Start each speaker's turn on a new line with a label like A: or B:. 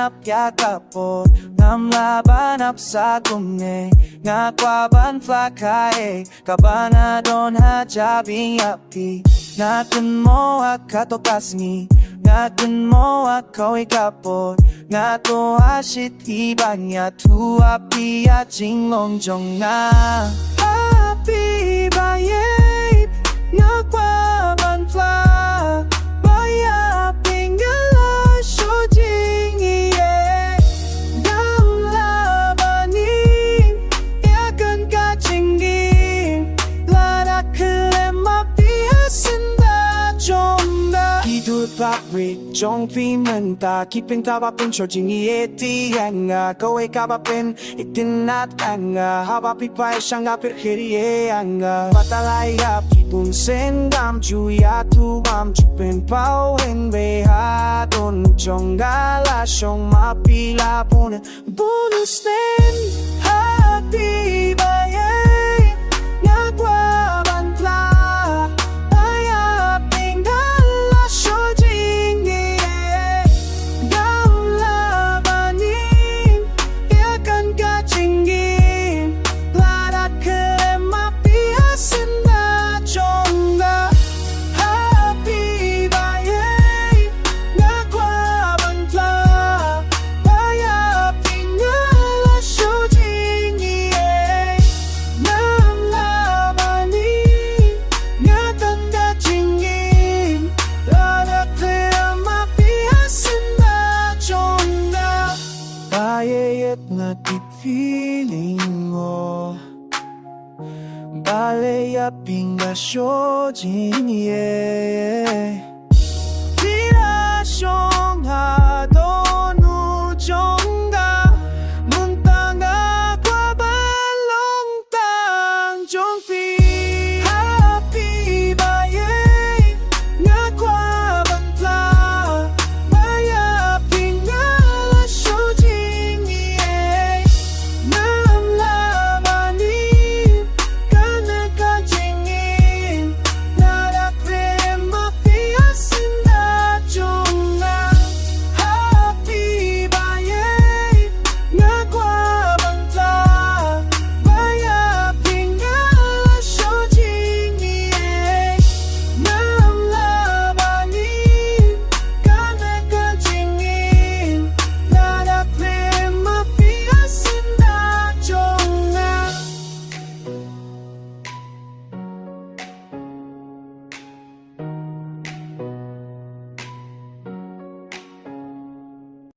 A: yapyakapon namlabanap sa tunay nga kwaban flakae kabanadon hajabing api natin mo akatokas ni natin mo ako ikapon nga to asit ibanya tu api ajingong jong nga api baye nga kwaban flakae baya pingala shojing iye damlabani yakan kachingin lara klema piasinda jomda hidur papri jong pimenta kipin kabapin shojing iye tiyan nga kowe kabapin itinat nga habapi pa siyang apirkiriye nga patalaya pun sendam juya tu bam chupin pau en beha don jonggala shong mapila pun bonus nen happy baye ngakwa bantla aya pingala shojing gamla bani yakan kachingin larat kelema piasin Chonga happy baye ngakwa bantla baya pingala shojing iye namlabani ngatan kachingin lada klema piasinda chonga baye yet natit feeling mo Balea pinga shojin ye Tira shojin